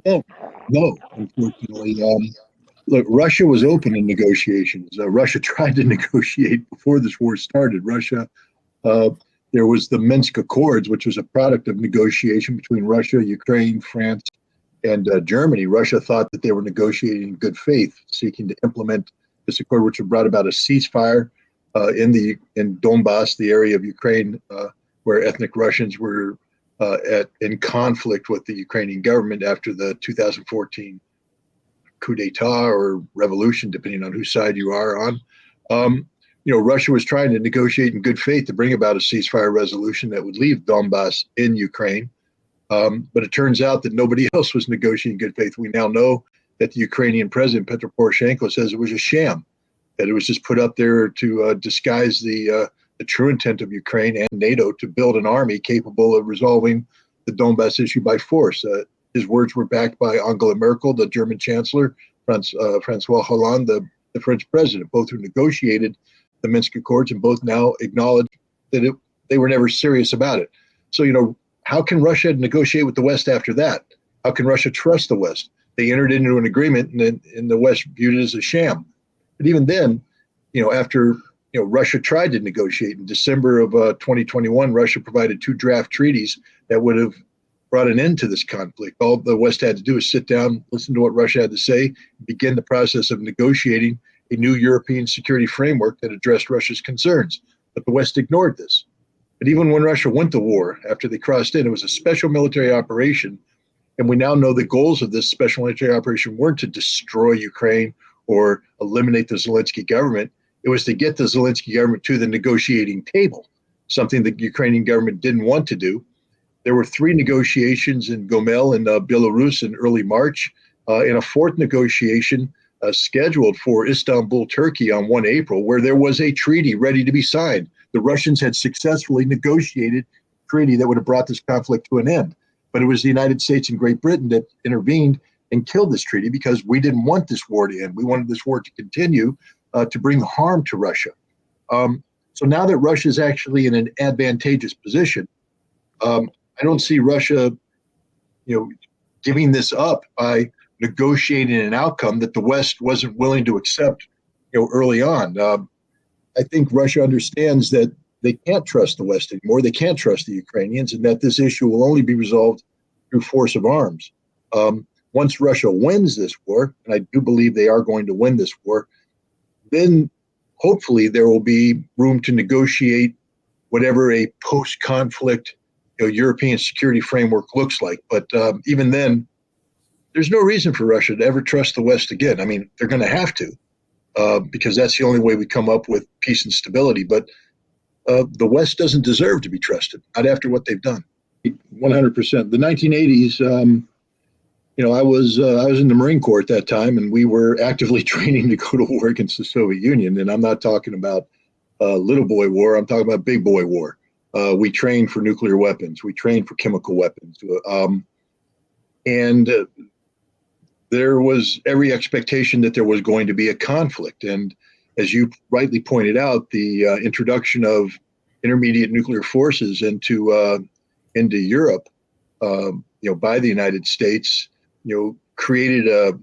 Well, no, unfortunately. Look, Russia was open in negotiations. Russia tried to negotiate before this war started. Uh, there was the Minsk Accords, which was a product of negotiation between Russia, Ukraine, France, and Germany. Russia thought that they were negotiating in good faith, seeking to implement this accord, which brought about a ceasefire in Donbass, the area of Ukraine where ethnic Russians were in conflict with the Ukrainian government after the 2014 coup d'état or revolution, depending on whose side you are on. Um, Russia was trying to negotiate in good faith to bring about a ceasefire resolution that would leave Donbass in Ukraine. But it turns out that nobody else was negotiating in good faith. We now know that the Ukrainian president, Petro Poroshenko, says it was a sham, that it was just put up there to disguise the true intent of Ukraine and NATO to build an army capable of resolving the Donbass issue by force. His words were backed by Angela Merkel, the German chancellor, Francois Hollande, the French president, both who negotiated the Minsk Accords and both now acknowledge that they were never serious about it. So, how can Russia negotiate with the West after that? How can Russia trust the West? They entered into an agreement and the West viewed it as a sham. But even then, after Russia tried to negotiate in December of 2021, Russia provided two draft treaties that would have brought an end to this conflict. All the West had to do is sit down, listen to what Russia had to say, begin the process of negotiating a new European security framework that addressed Russia's concerns. But the West ignored this. But even when Russia went to war, after they crossed in, it was a special military operation. And we now know the goals of this special military operation weren't to destroy Ukraine or eliminate the Zelensky government. It was to get the Zelensky government to the negotiating table, something the Ukrainian government didn't want to do. There were three negotiations in Gomel in Belarus in early March, and a fourth negotiation scheduled for Istanbul, Turkey on 1 April, where there was a treaty ready to be signed. The Russians had successfully negotiated a treaty that would have brought this conflict to an end. But it was the United States and Great Britain that intervened and killed this treaty because we didn't want this war to end. We wanted this war to continue to bring harm to Russia. So now that Russia is actually in an advantageous position, I don't see Russia, giving this up by negotiating an outcome that the West wasn't willing to accept, early on. I think Russia understands that they can't trust the West anymore. They can't trust the Ukrainians, and that this issue will only be resolved through force of arms. Once Russia wins this war, and I do believe they are going to win this war, then hopefully there will be room to negotiate whatever a post-conflict European security framework looks like. But even then, there's no reason for Russia to ever trust the West again. I mean, they're going to have to, because that's the only way we come up with peace and stability. But the West doesn't deserve to be trusted, not after what they've done. 100%. The 1980s, I was in the Marine Corps at that time, and we were actively training to go to war against the Soviet Union. And I'm not talking about little boy war. I'm talking about big boy war. We trained for nuclear weapons. We trained for chemical weapons. And there was every expectation that there was going to be a conflict. And as you rightly pointed out, the introduction of intermediate nuclear forces into Europe, by the United States, created a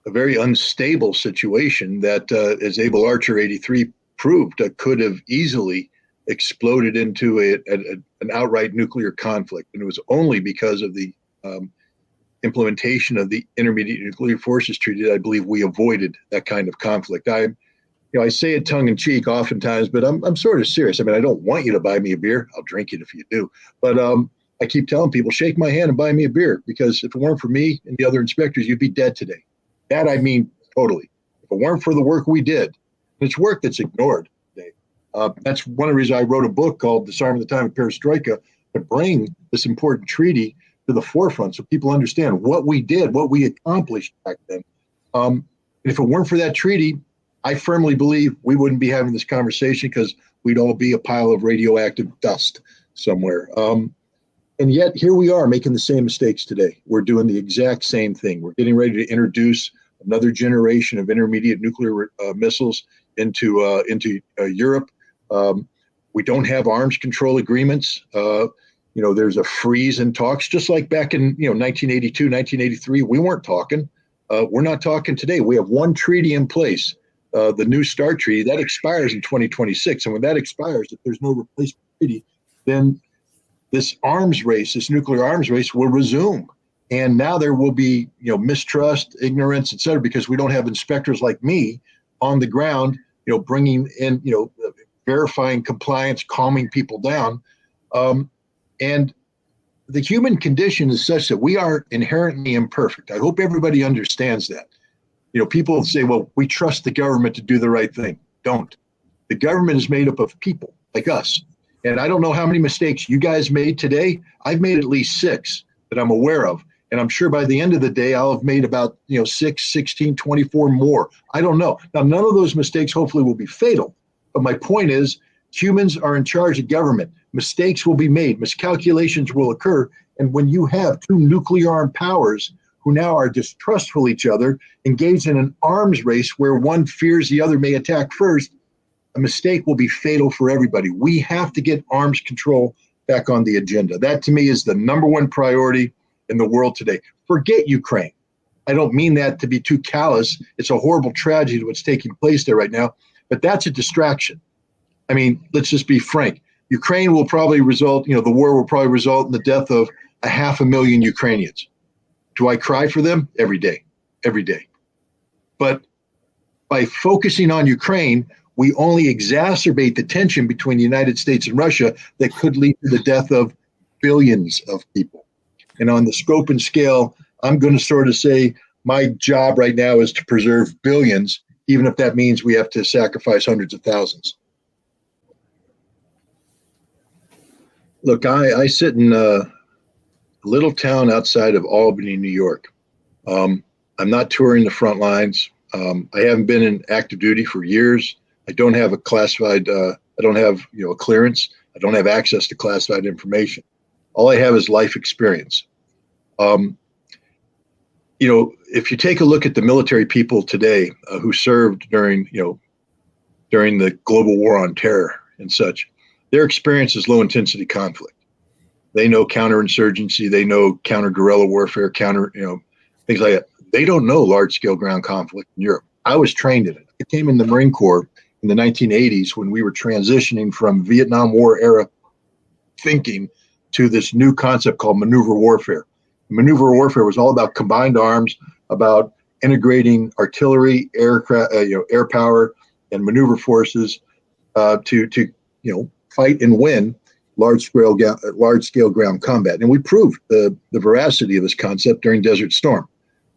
very unstable situation that, as Able Archer 83 proved, could have easily exploded into an outright nuclear conflict. And it was only because of the implementation of the Intermediate Nuclear Forces Treaty that I believe we avoided that kind of conflict. I say it tongue in cheek oftentimes, but I'm sort of serious. I mean, I don't want you to buy me a beer. I'll drink it if you do. But I keep telling people, shake my hand and buy me a beer, because if it weren't for me and the other inspectors, you'd be dead today. That I mean, totally. If it weren't for the work we did, and it's work that's ignored. That's one of the reasons I wrote a book called Disarming the Time of Perestroika, to bring this important treaty to the forefront so people understand what we did, what we accomplished back then. And if it weren't for that treaty, I firmly believe we wouldn't be having this conversation, because we'd all be a pile of radioactive dust somewhere. And yet here we are making the same mistakes today. We're doing the exact same thing. We're getting ready to introduce another generation of intermediate nuclear missiles into Europe. We don't have arms control agreements. there's a freeze in talks, just like back in 1982, 1983. We weren't talking. We're not talking today. We have one treaty in place, the New START treaty that expires in 2026, and when that expires, if there's no replacement treaty, then this arms race, this nuclear arms race, will resume. And now there will be mistrust, ignorance, et cetera, because we don't have inspectors like me on the ground, bringing in, verifying compliance, calming people down. And the human condition is such that we are inherently imperfect. I hope everybody understands that. People say, well, we trust the government to do the right thing. Don't. The government is made up of people like us. And I don't know how many mistakes you guys made today. I've made at least 6 that I'm aware of. And I'm sure by the end of the day, I'll have made about 6, 16, 24 more. I don't know. Now, none of those mistakes hopefully will be fatal. But my point is, humans are in charge of government. Mistakes will be made. Miscalculations will occur. And when you have 2 nuclear-armed powers who now are distrustful of each other, engaged in an arms race where one fears the other may attack first, a mistake will be fatal for everybody. We have to get arms control back on the agenda. That, to me, is the number one priority in the world today. Forget Ukraine. I don't mean that to be too callous. It's a horrible tragedy what's taking place there right now, but that's a distraction. I mean, let's just be frank. Ukraine will probably result, the war will probably result in the death of 500,000 Ukrainians. Do I cry for them? Every day, every day. But by focusing on Ukraine, we only exacerbate the tension between the United States and Russia that could lead to the death of billions of people. And on the scope and scale, I'm going to sort of say my job right now is to preserve billions, even if that means we have to sacrifice hundreds of thousands. Look, I sit in a little town outside of Albany, New York. I'm not touring the front lines. I haven't been in active duty for years. I don't have a classified, I don't have a clearance. I don't have access to classified information. All I have is life experience. If you take a look at the military people today who served during the global war on terror and such, their experience is low intensity conflict. They know counterinsurgency, they know counter guerrilla warfare, things like that. They don't know large scale ground conflict in Europe. I was trained in it. I came in the Marine Corps in the 1980s when we were transitioning from Vietnam War era thinking to this new concept called maneuver warfare. Maneuver warfare was all about combined arms, about integrating artillery, aircraft, air power, and maneuver forces to fight and win large scale ground combat. And we proved the veracity of this concept during Desert Storm.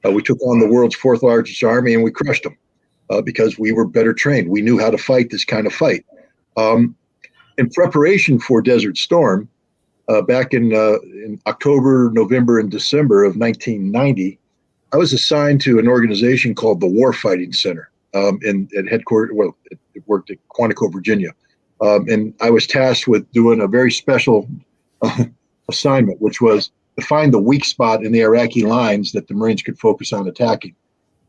We took on the world's 4th largest army and we crushed them because we were better trained. We knew how to fight this kind of fight. In preparation for Desert Storm, back in October, November, and December of 1990, I was assigned to an organization called the Warfighting Center at headquarters. Well, it worked at Quantico, Virginia. And I was tasked with doing a very special assignment, which was to find the weak spot in the Iraqi lines that the Marines could focus on attacking.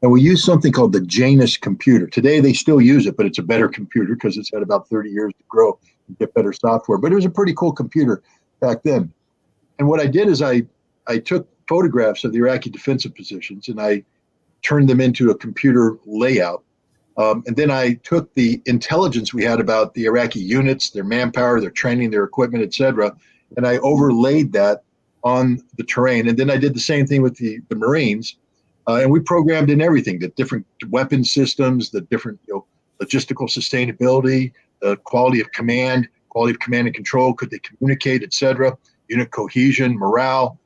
And we used something called the Janus computer. Today, they still use it, but it's a better computer because it's had about 30 years to grow and get better software. But it was a pretty cool computer back then. And what I did is I took photographs of the Iraqi defensive positions and I turned them into a computer layout. And then I took the intelligence we had about the Iraqi units, their manpower, their training, their equipment, et cetera, and I overlaid that on the terrain. And then I did the same thing with the Marines. And we programmed in everything, the different weapon systems, the different logistical sustainability, the quality of command and control, could they communicate, et cetera, unit cohesion, morale.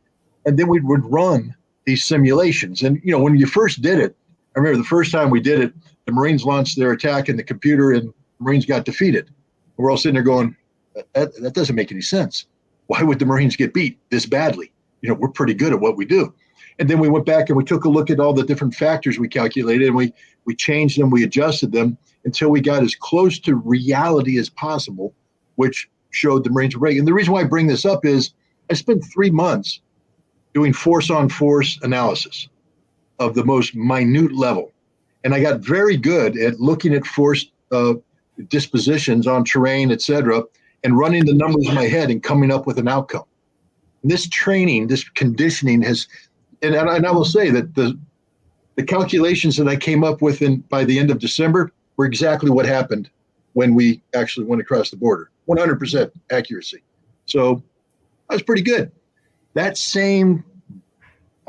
And then we would run these simulations. And, when you first did it, I remember the first time we did it, the Marines launched their attack in the computer and the Marines got defeated. And we're all sitting there going, that doesn't make any sense. Why would the Marines get beat this badly? We're pretty good at what we do. And then we went back and we took a look at all the different factors we calculated and we changed them, we adjusted them until we got as close to reality as possible, which showed the Marines were breaking. And the reason why I bring this up is I spent 3 months doing force-on-force analysis of the most minute level. And I got very good at looking at force dispositions on terrain, et cetera, and running the numbers in my head and coming up with an outcome. This training, this conditioning has, and I will say that the calculations that I came up with by the end of December were exactly what happened when we actually went across the border. 100% accuracy. So that was pretty good. I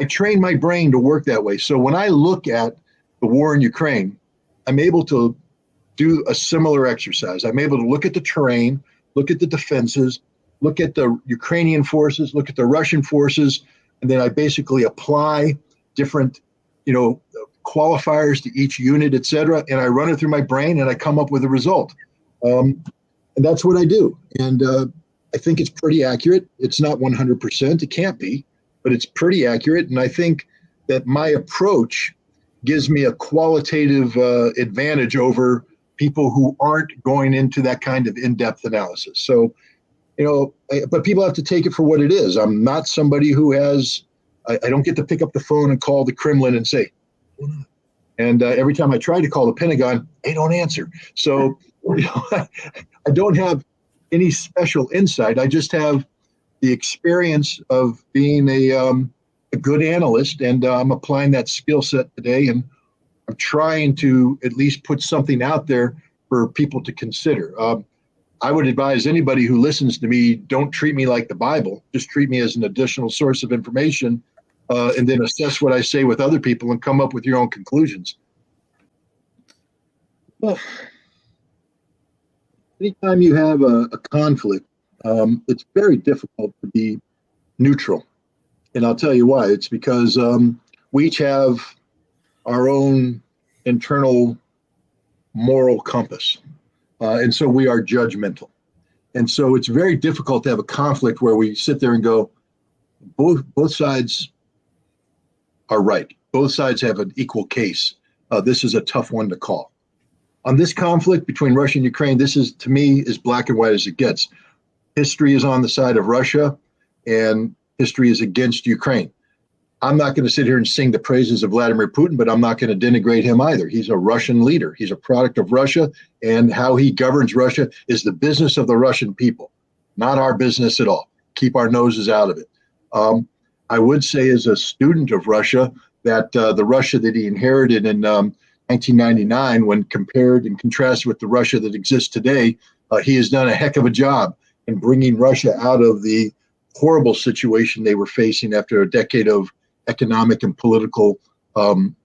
trained my brain to work that way. So when I look at the war in Ukraine, I'm able to do a similar exercise. I'm able to look at the terrain, look at the defenses, look at the Ukrainian forces, look at the Russian forces, and then I basically apply different, qualifiers to each unit, et cetera, and I run it through my brain and I come up with a result. And that's what I do. And I think it's pretty accurate. It's not 100%. It can't be, but it's pretty accurate. And I think that my approach gives me a qualitative advantage over people who aren't going into that kind of in-depth analysis. So, but people have to take it for what it is. I'm not somebody who I don't get to pick up the phone and call the Kremlin and say, and every time I try to call the Pentagon, they don't answer. So I don't have any special insight. I just have the experience of being a good analyst, and I'm applying that skill set today. And I'm trying to at least put something out there for people to consider. I would advise anybody who listens to me, don't treat me like the Bible. Just treat me as an additional source of information, and then assess what I say with other people and come up with your own conclusions. Well, anytime you have a conflict, it's very difficult to be neutral. And I'll tell you why. It's because we each have our own internal moral compass. And so we are judgmental. And so it's very difficult to have a conflict where we sit there and go, both sides are right. Both sides have an equal case. This is a tough one to call. On this conflict between Russia and Ukraine, this is, to me, as black and white as it gets. History is on the side of Russia, and history is against Ukraine. I'm not going to sit here and sing the praises of Vladimir Putin, but I'm not going to denigrate him either. He's a Russian leader. He's a product of Russia, and how he governs Russia is the business of the Russian people, not our business at all. Keep our noses out of it. I would say, as a student of Russia, that the Russia that he inherited in 1999, when compared and contrasted with the Russia that exists today, he has done a heck of a job in bringing Russia out of the horrible situation they were facing after a decade of economic and political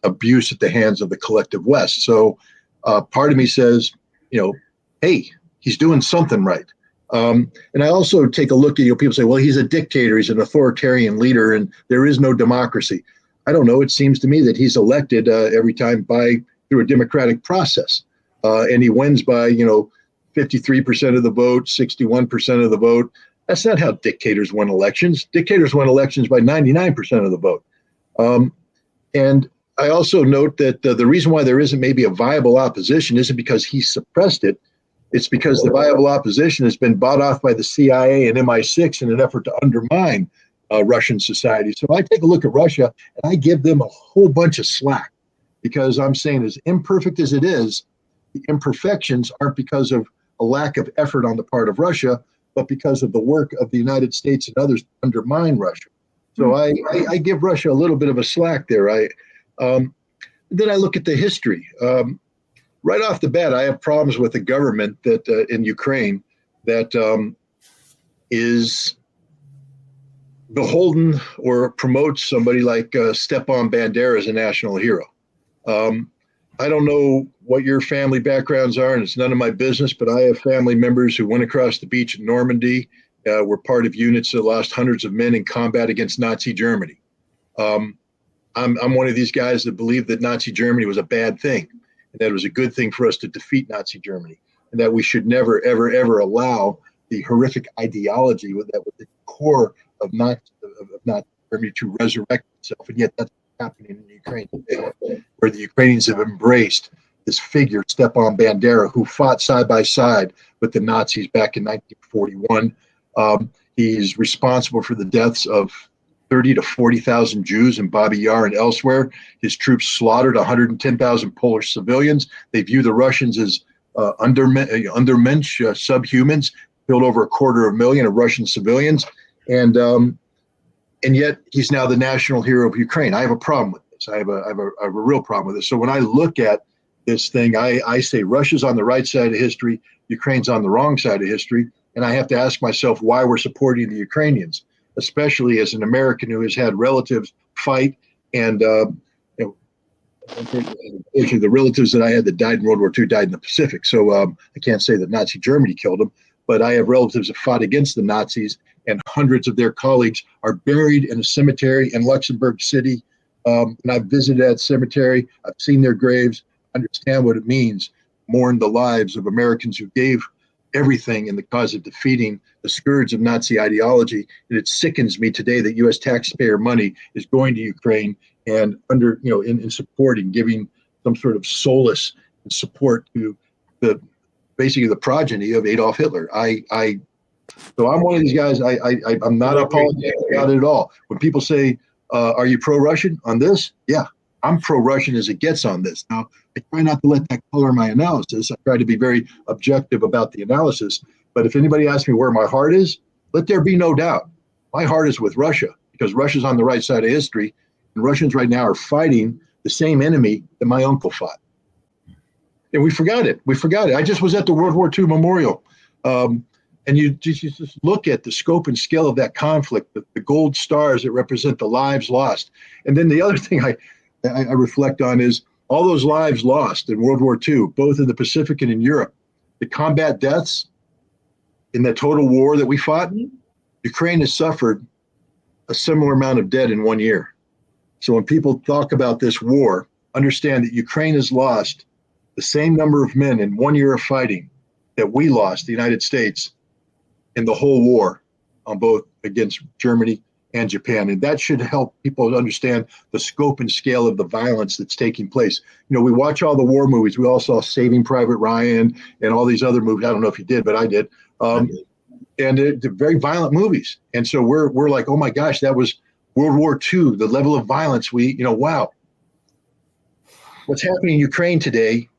abuse at the hands of the collective West. So part of me says, hey, he's doing something right. And I also take a look at, people say, well, he's a dictator, he's an authoritarian leader, and there is no democracy. I don't know. It seems to me that he's elected every time through a democratic process. And he wins by, 53% of the vote, 61% of the vote. That's not how dictators win elections. Dictators win elections by 99% of the vote. And I also note that the reason why there isn't maybe a viable opposition isn't because he suppressed it. It's because the viable opposition has been bought off by the CIA and MI6 in an effort to undermine Russian society. So I take a look at Russia and I give them a whole bunch of slack, because I'm saying, as imperfect as it is, the imperfections aren't because of a lack of effort on the part of Russia, but because of the work of the United States and others to undermine Russia. So I give Russia a little bit of a slack there. Then I look at the history. Right off the bat, I have problems with the government that in Ukraine that is beholden or promotes somebody like Stepan Bandera as a national hero. I don't know what your family backgrounds are, and it's none of my business, but I have family members who went across the beach in Normandy, were part of units that lost hundreds of men in combat against Nazi Germany. I'm one of these guys that believe that Nazi Germany was a bad thing, and that it was a good thing for us to defeat Nazi Germany, and that we should never, ever, ever allow the horrific ideology that was the core of Nazi Germany to resurrect itself. And yet that's happening in Ukraine today, where the Ukrainians have embraced this figure, Stepan Bandera, who fought side by side with the Nazis back in 1941. He's responsible for the deaths of 30 to 40,000 Jews in Babi Yar and elsewhere. His troops slaughtered 110,000 Polish civilians. They view the Russians as undermensch, subhumans, killed over 250,000 of Russian civilians. And and yet he's now the national hero of Ukraine. I have a problem with this. I have a real problem with this. So when I look at this thing, I say Russia's on the right side of history, Ukraine's on the wrong side of history, and I have to ask myself why we're supporting the Ukrainians, especially as an American who has had relatives fight, and unfortunately, the relatives that I had that died in World War II died in the Pacific. So I can't say that Nazi Germany killed them, but I have relatives that fought against the Nazis, and hundreds of their colleagues are buried in a cemetery in Luxembourg City. And I've visited that cemetery. I've seen their graves, understand what it means, mourn the lives of Americans who gave everything in the cause of defeating the scourge of Nazi ideology. And it sickens me today that U.S. taxpayer money is going to Ukraine and under, in supporting, giving some sort of solace and support to basically the progeny of Adolf Hitler. So I'm one of these guys. I'm not apologetic about it at all. When people say, "Are you pro-Russian on this?" Yeah, I'm pro-Russian as it gets on this. Now, I try not to let that color my analysis. I try to be very objective about the analysis. But if anybody asks me where my heart is, let there be no doubt. My heart is with Russia because Russia's on the right side of history, and Russians right now are fighting the same enemy that my uncle fought. And we forgot it. I just was at the World War II memorial. And you just look at the scope and scale of that conflict, the gold stars that represent the lives lost. And then the other thing I reflect on is all those lives lost in World War II, both in the Pacific and in Europe, the combat deaths in that total war that we fought. Ukraine has suffered a similar amount of dead in 1 year. So when people talk about this war, understand that Ukraine has lost the same number of men in 1 year of fighting that we lost, the United States, in the whole war on both against Germany and Japan. And that should help people understand the scope and scale of the violence that's taking place. We watch all the war movies. We all saw Saving Private Ryan and all these other movies. I don't know if you did, but I did. And they're very violent movies. And so we're like, oh my gosh, that was World War II, the level of violence. Wow. What's happening in Ukraine today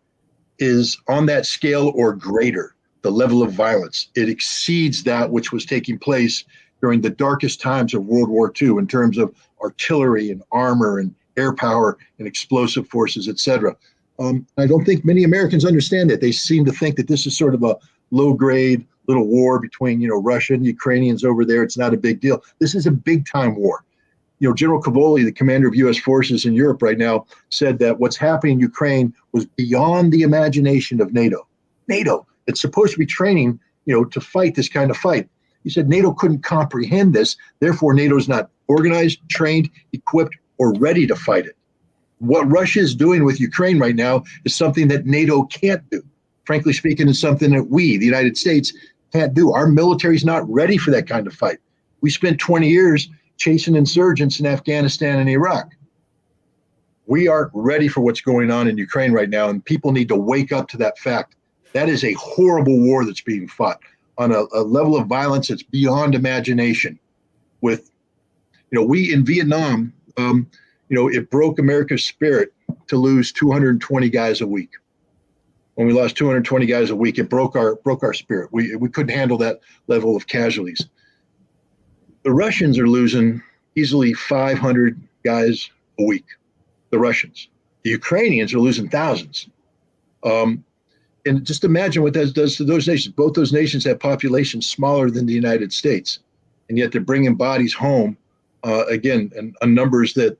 is on that scale or greater. The level of violence, it exceeds that which was taking place during the darkest times of World War II in terms of artillery and armor and air power and explosive forces, etc. I don't think many Americans understand that. They seem to think that this is sort of a low-grade little war between, Russia and Ukrainians over there. It's not a big deal. This is a big-time war. General Cavoli, the commander of U.S. forces in Europe right now, said that what's happening in Ukraine was beyond the imagination of NATO. NATO, it's supposed to be training, to fight this kind of fight. He said NATO couldn't comprehend this. Therefore, NATO is not organized, trained, equipped, or ready to fight it. What Russia is doing with Ukraine right now is something that NATO can't do. Frankly speaking, it's something that we, the United States, can't do. Our military is not ready for that kind of fight. We spent 20 years chasing insurgents in Afghanistan and Iraq. We aren't ready for what's going on in Ukraine right now, and people need to wake up to that fact. That is a horrible war that's being fought on a level of violence that's beyond imagination. With, we in Vietnam, it broke America's spirit to lose 220 guys a week. When we lost 220 guys a week, it broke our spirit. We couldn't handle that level of casualties. The Russians are losing easily 500 guys a week. The Russians. The Ukrainians are losing thousands. And just imagine what that does to those nations. Both those nations have populations smaller than the United States, and yet they're bringing bodies home, again, and numbers that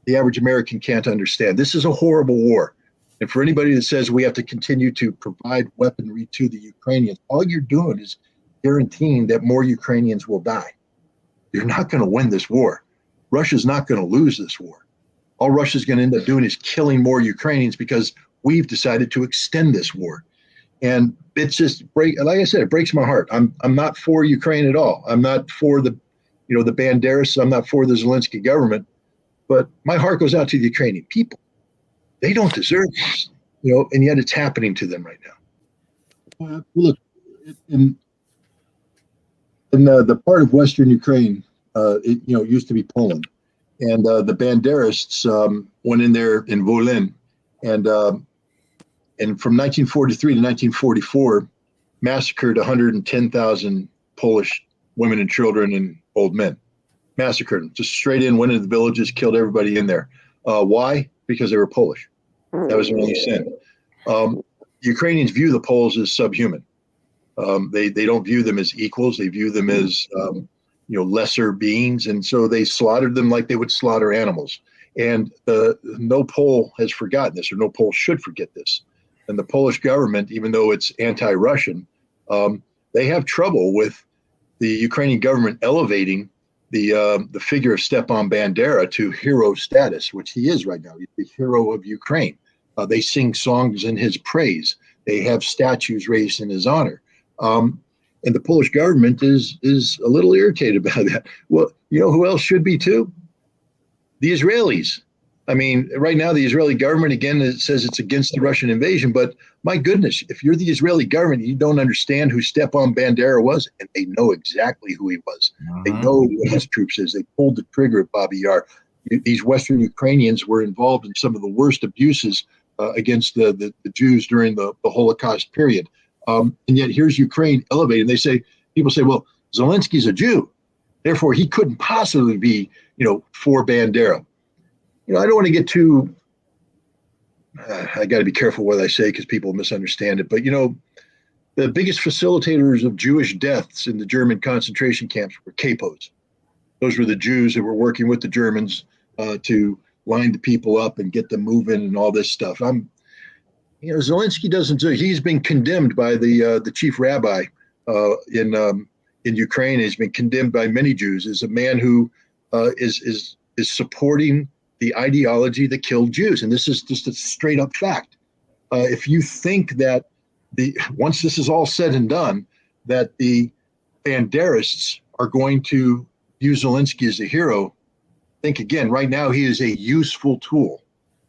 the average American can't understand. This is a horrible war. And for anybody that says we have to continue to provide weaponry to the Ukrainians, all you're doing is guaranteeing that more Ukrainians will die. You're not going to win this war. Russia's not going to lose this war. All Russia's going to end up doing is killing more Ukrainians because we've decided to extend this war. And it's just like I said, it breaks my heart. I'm not for Ukraine at all. I'm not for the Banderas. I'm not for the Zelensky government, but my heart goes out to the Ukrainian people. They don't deserve this, and yet it's happening to them right now. Look, in the part of Western Ukraine, it used to be Poland, and the Banderists went in there in Volyn, and from 1943 to 1944, massacred 110,000 Polish women and children and old men. massacred them, just straight in, went into the villages, killed everybody in there. Why? Because they were Polish. That was their only sin. Ukrainians view the Poles as subhuman. They don't view them as equals. They view them as lesser beings, and so they slaughtered them like they would slaughter animals. And no Pole has forgotten this, or no Pole should forget this. And the Polish government, even though it's anti-Russian, they have trouble with the Ukrainian government elevating the figure of Stepan Bandera to hero status, which he is right now. He's the hero of Ukraine. They sing songs in his praise. They have statues raised in his honor. And the Polish government is a little irritated about that. Well, you know who else should be too? The Israelis. I mean, right now, the Israeli government, again, it says it's against the Russian invasion. But my goodness, if you're the Israeli government, you don't understand who Stepan Bandera was, and they know exactly who he was. They know what his troops is. They pulled the trigger at Babi Yar. These Western Ukrainians were involved in some of the worst abuses against the Jews during the Holocaust period. And yet here's Ukraine elevated. People say, well, Zelensky's a Jew, therefore he couldn't possibly be, for Bandera. I don't want to get too, I got to be careful what I say because people misunderstand it. But, the biggest facilitators of Jewish deaths in the German concentration camps were capos. Those were the Jews that were working with the Germans to line the people up and get them moving and all this stuff. Zelensky doesn't do. He's been condemned by the chief rabbi in Ukraine. He's been condemned by many Jews as a man who is supporting the ideology that killed Jews, and this is just a straight up fact. If you think that once this is all said and done, that the Banderists are going to view Zelensky as a hero, think again. Right now, he is a useful tool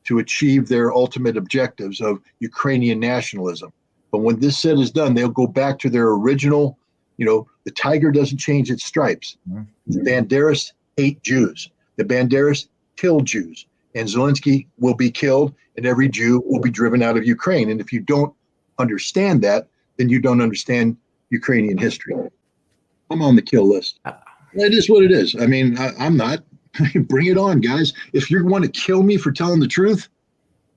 to achieve their ultimate objectives of Ukrainian nationalism. But when this said is done, they'll go back to their original, the tiger doesn't change its stripes. The Banderists hate Jews. The Banderists kill Jews. And Zelensky will be killed, and every Jew will be driven out of Ukraine. And if you don't understand that, then you don't understand Ukrainian history. I'm on the kill list. It is what it is. I mean, I'm not. Bring it on, guys. If you want to kill me for telling the truth,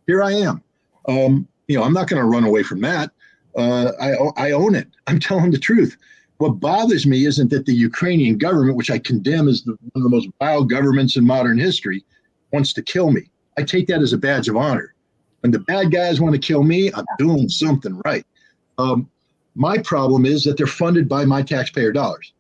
here I am. I'm not going to run away from that. I own it. I'm telling the truth. What bothers me isn't that the Ukrainian government, which I condemn as one of the most vile governments in modern history, wants to kill me. I take that as a badge of honor. When the bad guys want to kill me, I'm doing something right. My problem is that they're funded by my taxpayer dollars.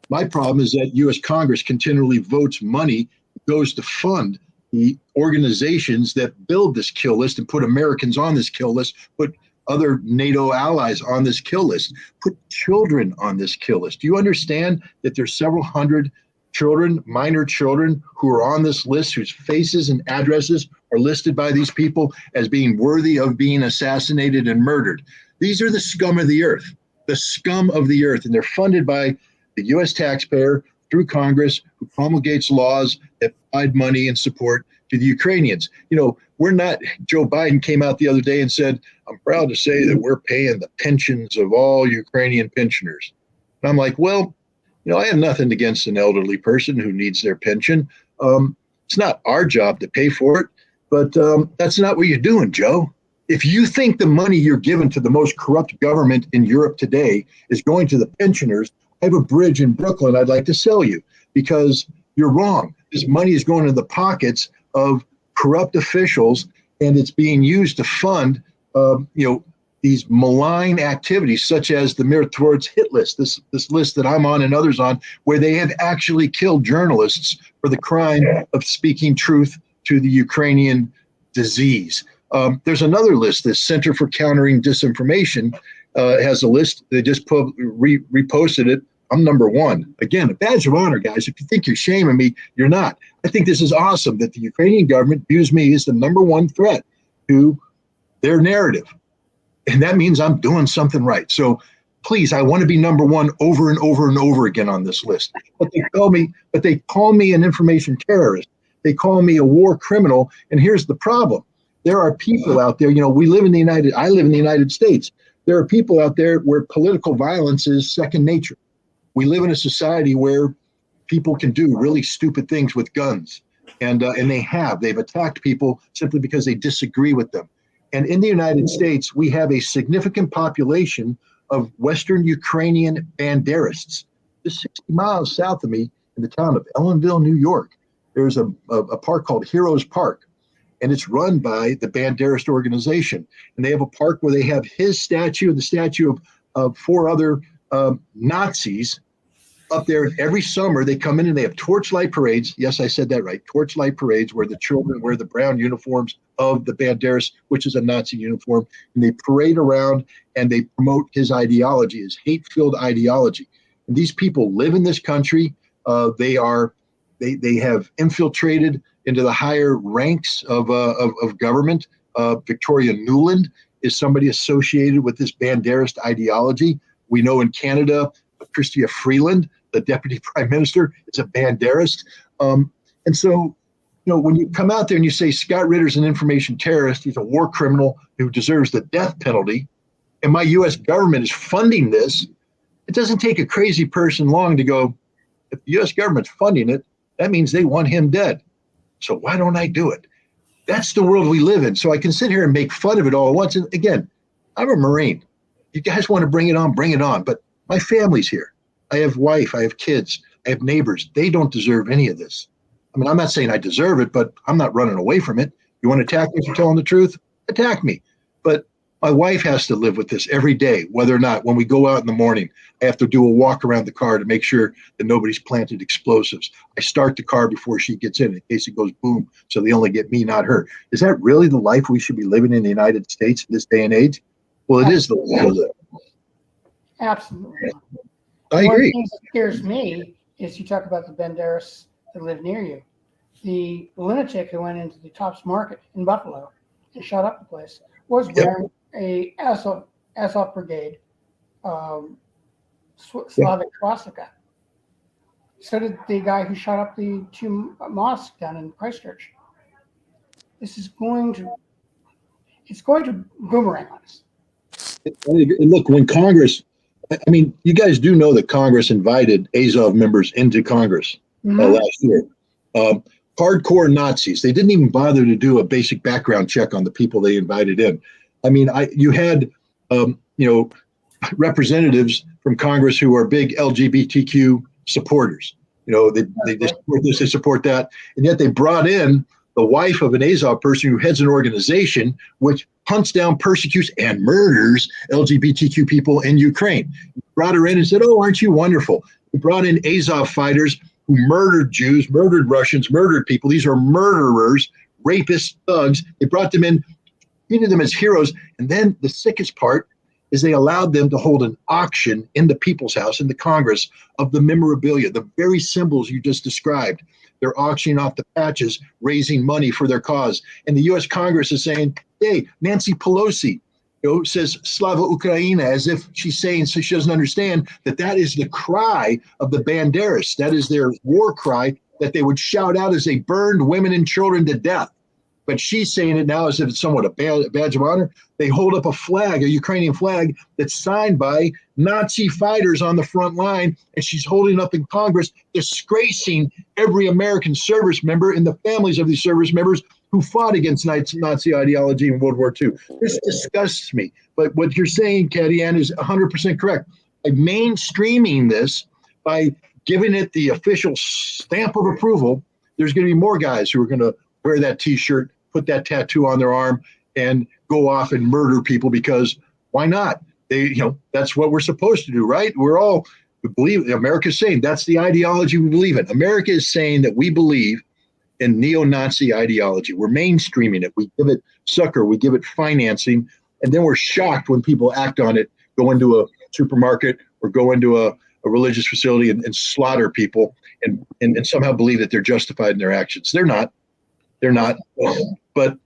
My problem is that U.S. Congress continually votes money, goes to fund the organizations that build this kill list and put Americans on this kill list, put other NATO allies on this kill list, put children on this kill list. Do you understand that there's several hundred children, minor children, who are on this list, whose faces and addresses are listed by these people as being worthy of being assassinated and murdered? These are the scum of the earth, and they're funded by the U.S. taxpayer through Congress, who promulgates laws that provide money and support to the Ukrainians. We're not, Joe Biden came out the other day and said, I'm proud to say that we're paying the pensions of all Ukrainian pensioners. And I'm like, well, I have nothing against an elderly person who needs their pension. It's not our job to pay for it, but that's not what you're doing, Joe. If you think the money you're giving to the most corrupt government in Europe today is going to the pensioners, I have a bridge in Brooklyn I'd like to sell you, because you're wrong. This money is going to the pockets of corrupt officials, and it's being used to fund, these malign activities, such as the Mir Towards Hit list, this list that I'm on and others on, where they have actually killed journalists for the crime of speaking truth to the Ukrainian disease. There's another list, this Center for Countering Disinformation has a list. They just reposted it. I'm number one. Again, a badge of honor, guys. If you think you're shaming me, you're not. I think this is awesome that the Ukrainian government views me as the number one threat to their narrative. And that means I'm doing something right. So please, I want to be number one over and over and over again on this list. But they call me an information terrorist. They call me a war criminal. And here's the problem. There are people out there, I live in the United States. There are people out there where political violence is second nature. We live in a society where people can do really stupid things with guns. And they've attacked people simply because they disagree with them. And in the United States, we have a significant population of Western Ukrainian banderists. Just 60 miles south of me, in the town of Ellenville, New York, there's a park called Heroes Park, and it's run by the Banderist organization. And they have a park where they have his statue and the statue of four other Nazis up there. Every summer they come in and they have torchlight parades. Yes, I said that right. Torchlight parades where the children wear the brown uniforms of the Banderas, which is a Nazi uniform, and they parade around and they promote his ideology, his hate-filled ideology. And these people live in this country. They have infiltrated into the higher ranks of government. Victoria Nuland is somebody associated with this Banderist ideology. We know in Canada, Chrystia Freeland, the deputy prime minister, is a Banderist. And so, when you come out there and you say Scott Ritter's an information terrorist, he's a war criminal who deserves the death penalty, and my U.S. government is funding this, it doesn't take a crazy person long to go, if the U.S. government's funding it, that means they want him dead. So why don't I do it? That's the world we live in. So I can sit here and make fun of it all at once. And again, I'm a Marine. You guys want to bring it on, bring it on. But my family's here. I have wife, I have kids, I have neighbors. They don't deserve any of this. I mean, I'm not saying I deserve it, but I'm not running away from it. You want to attack me for telling the truth? Attack me. But my wife has to live with this every day, whether or not when we go out in the morning, I have to do a walk around the car to make sure that nobody's planted explosives. I start the car before she gets in case it goes boom, so they only get me, not her. Is that really the life we should be living in the United States in this day and age? Well, it is the life we live. Absolutely. I agree. One thing that scares me is you talk about the Banderas that live near you. The lunatic who went into the Tops Market in Buffalo and shot up the place was wearing a Azov Brigade Slavic swastika. So did the guy who shot up the two mosques down in Christchurch. This is going to boomerang on us. Look, when Congress, I mean, you guys do know that Congress invited Azov members into Congress last year. Hardcore Nazis. They didn't even bother to do a basic background check on the people they invited in. I mean, you had, representatives from Congress who are big LGBTQ supporters. They support this, they support that. And yet they brought in the wife of an Azov person who heads an organization which hunts down, persecutes, and murders LGBTQ people in Ukraine. Brought her in and said, "Oh, aren't you wonderful?" We brought in Azov fighters who murdered Jews, murdered Russians, murdered people. These are murderers, rapists, thugs. They brought them in, treated them as heroes. And then the sickest part is they allowed them to hold an auction in the People's House, in the Congress, of the memorabilia, the very symbols you just described. They're auctioning off the patches, raising money for their cause. And the U.S. Congress is saying, hey, Nancy Pelosi, says Slava Ukraina, as if she's saying, so she doesn't understand that is the cry of the Banderas. That is their war cry that they would shout out as they burned women and children to death. But she's saying it now as if it's somewhat a badge of honor. They hold up a flag, a Ukrainian flag, that's signed by Nazi fighters on the front line, and she's holding up in Congress, disgracing every American service member and the families of these service members who fought against Nazi ideology in World War II. This disgusts me. But what you're saying, Kadian, is 100% correct. By mainstreaming this, by giving it the official stamp of approval, there's going to be more guys who are going to wear that T-shirt, put that tattoo on their arm, and go off and murder people because why not? That's what we're supposed to do, right? We believe, America's saying that's the ideology we believe in. America is saying that we believe in neo-Nazi ideology. We're mainstreaming it. We give it succor, we give it financing, and then we're shocked when people act on it, go into a supermarket or go into a religious facility and slaughter people and somehow believe that they're justified in their actions. They're not. But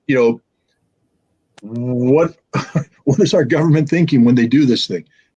what is our government thinking when they do this thing?